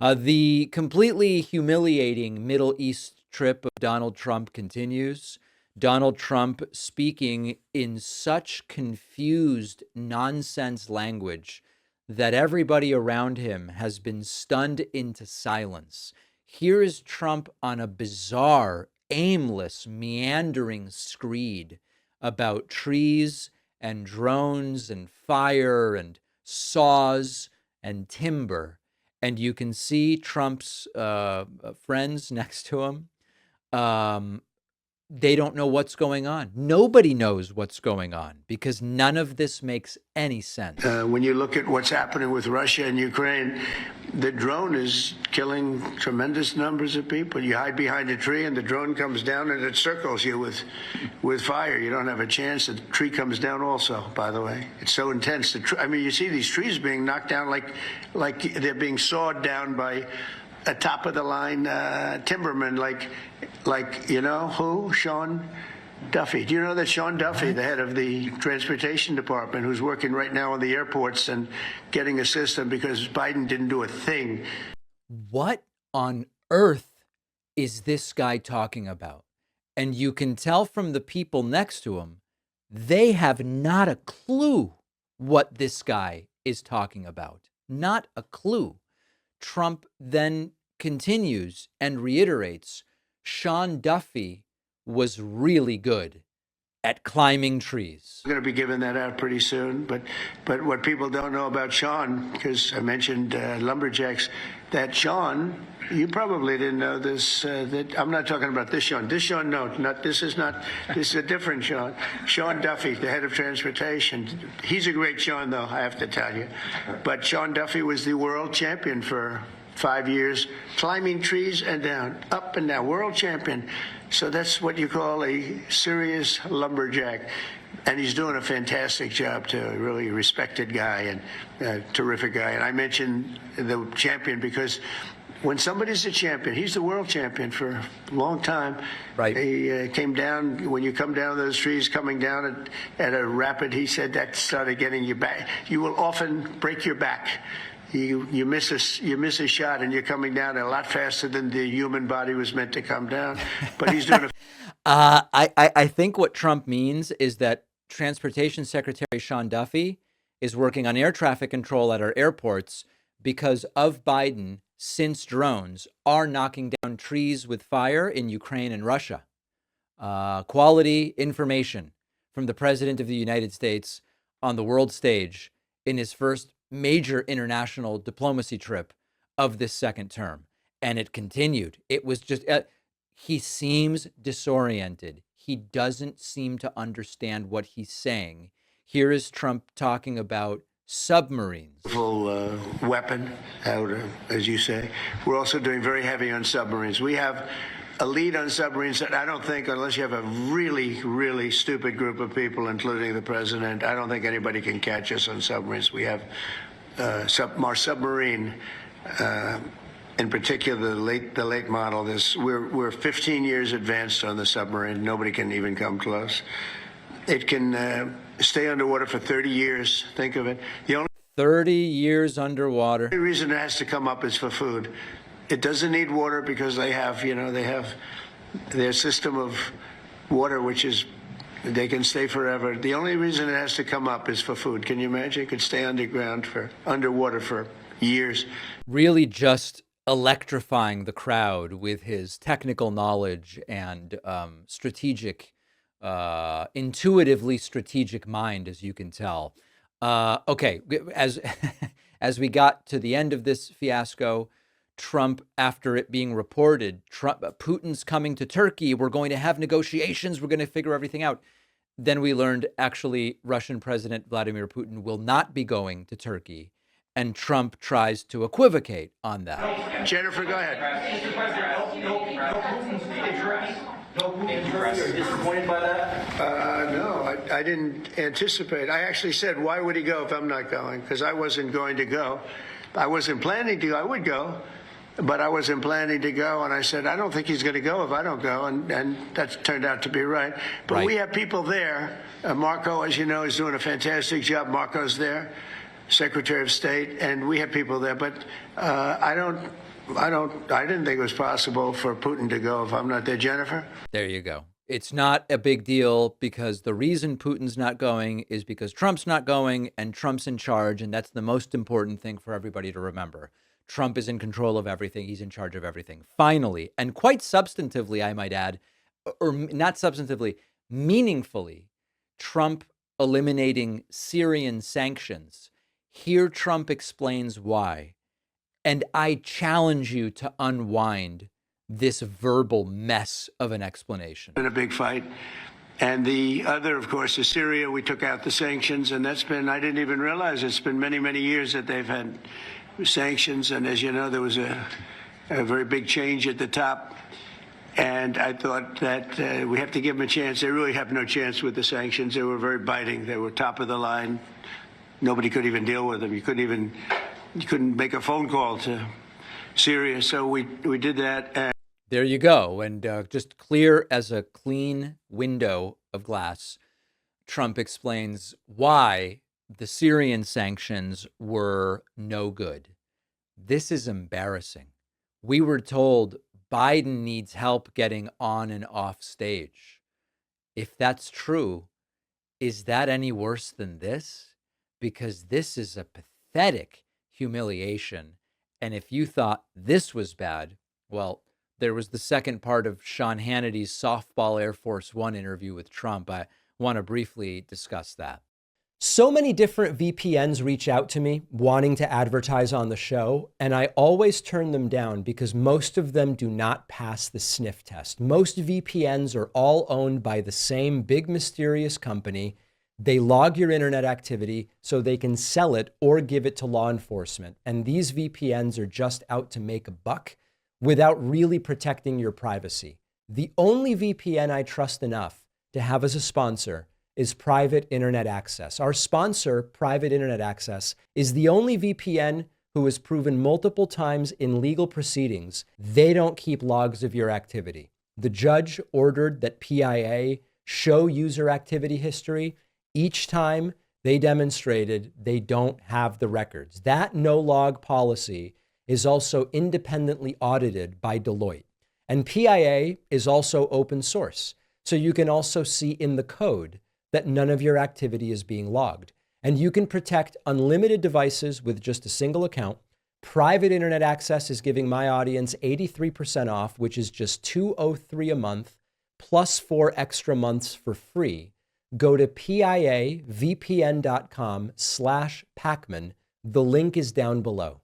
The completely humiliating Middle East trip of Donald Trump continues. Donald Trump speaking in such confused nonsense language that everybody around him has been stunned into silence. Here is Trump on a bizarre, aimless, meandering screed about trees and drones and fire and saws and timber. And you can see Trump's friends next to him. They don't know what's going on. Nobody knows what's going on because none of this makes any sense. When you look at what's happening with Russia and Ukraine, the drone is killing tremendous numbers of people. You hide behind a tree and the drone comes down and it circles you with fire. You don't have a chance. The tree comes down also, by the way. It's so intense. I mean, you see these trees being knocked down like they're being sawed down by a top-of-the-line timberman, like you know who? Sean Duffy. Do you know that Sean Duffy, the head of the transportation department, who's working right now on the airports and getting a system because Biden didn't do a thing? What on earth is this guy talking about? And you can tell from the people next to him, they have not a clue what this guy is talking about. Not a clue. Trump then continues and reiterates, Sean Duffy was really good at climbing trees. I'm going to be giving that out pretty soon. But what people don't know about Sean, because I mentioned lumberjacks, that Sean, you probably didn't know this. That I'm not talking about this Sean. This Sean, no, this is a different Sean. Sean Duffy, the head of transportation. He's a great Sean, though, I have to tell you. But Sean Duffy was the world champion for 5 years, climbing trees and down, up and down, world champion. So that's what you call a serious lumberjack. And he's doing a fantastic job, too. A really respected guy and a terrific guy. And I mentioned the champion because when somebody's a champion, he's the world champion for a long time. Right. He came down, when you come down those trees, coming down at a rapid, he said that started getting you back. You will often break your back. You miss a shot and you're coming down a lot faster than the human body was meant to come down. But he's doing I think what Trump means is that Transportation Secretary Sean Duffy is working on air traffic control at our airports because of Biden, since drones are knocking down trees with fire in Ukraine and Russia. Quality information from the President of the United States on the world stage in his first major international diplomacy trip of this second term. And it continued. It was just, he seems disoriented. He doesn't seem to understand what he's saying. Here is Trump talking about submarines. Full weapon, as you say. We're also doing very heavy on submarines. We have a lead on submarines that I don't think, unless you have a really, really stupid group of people, including the president, I don't think anybody can catch us on submarines. We have our submarine, in particular, the late model. We're 15 years advanced on the submarine. Nobody can even come close. It can stay underwater for 30 years. Think of it. The only 30 years underwater. The reason it has to come up is for food. It doesn't need water because they have their system of water, which is they can stay forever. The only reason it has to come up is for food. Can you imagine? It could stay underwater for years. Really just electrifying the crowd with his technical knowledge and intuitively strategic mind, as you can tell. Okay, as we got to the end of this fiasco, Trump, after it being reported, Putin's coming to Turkey. We're going to have negotiations. We're going to figure everything out. Then we learned actually Russian President Vladimir Putin will not be going to Turkey. And Trump tries to equivocate on that. Jennifer, go ahead. Mr. President, no Putin's Are you disappointed by that? No, I didn't anticipate. I actually said, why would he go if I'm not going? Because I wasn't going to go. I wasn't planning to go. I would go. But I wasn't planning to go, and I said, I don't think he's going to go if I don't go, and that turned out to be right. But right. We have people there. Marco, as you know, is doing a fantastic job. Marco's there, Secretary of State, and we have people there. But I don't I didn't think it was possible for Putin to go if I'm not there, Jennifer. There you go. It's not a big deal because the reason Putin's not going is because Trump's not going and Trump's in charge. And that's the most important thing for everybody to remember. Trump is in control of everything. He's in charge of everything. Finally, and quite substantively, I might add, or not substantively, meaningfully, Trump eliminating Syrian sanctions. Here, Trump explains why. And I challenge you to unwind this verbal mess of an explanation. Been a big fight. And the other, of course, is Syria. We took out the sanctions, and that's been, I didn't even realize it's been many, many years that they've had sanctions. And as you know, there was a very big change at the top. And I thought that we have to give them a chance. They really have no chance with the sanctions. They were very biting. They were top of the line. Nobody could even deal with them. You couldn't make a phone call to Syria. So we did that. There you go. And just clear as a clean window of glass, Trump explains why the Syrian sanctions were no good. This is embarrassing. We were told Biden needs help getting on and off stage. If that's true, is that any worse than this? Because this is a pathetic humiliation. And if you thought this was bad, well, there was the second part of Sean Hannity's softball Air Force One interview with Trump. I want to briefly discuss that. So many different VPNs reach out to me wanting to advertise on the show, and I always turn them down because most of them do not pass the sniff test. Most VPNs are all owned by the same big mysterious company. They log your internet activity so they can sell it or give it to law enforcement. And these VPNs are just out to make a buck without really protecting your privacy. The only VPN I trust enough to have as a sponsor is Private Internet Access. Our sponsor, Private Internet Access, is the only VPN who has proven multiple times in legal proceedings they don't keep logs of your activity. The judge ordered that PIA show user activity history. Each time they demonstrated they don't have the records. That no log policy is also independently audited by Deloitte. And PIA is also open source. So you can also see in the code that none of your activity is being logged. And you can protect unlimited devices with just a single account. Private Internet Access is giving my audience 83% off, which is just $203 a month, plus 4 extra months for free. Go to piavpn.com/Pacman. The link is down below.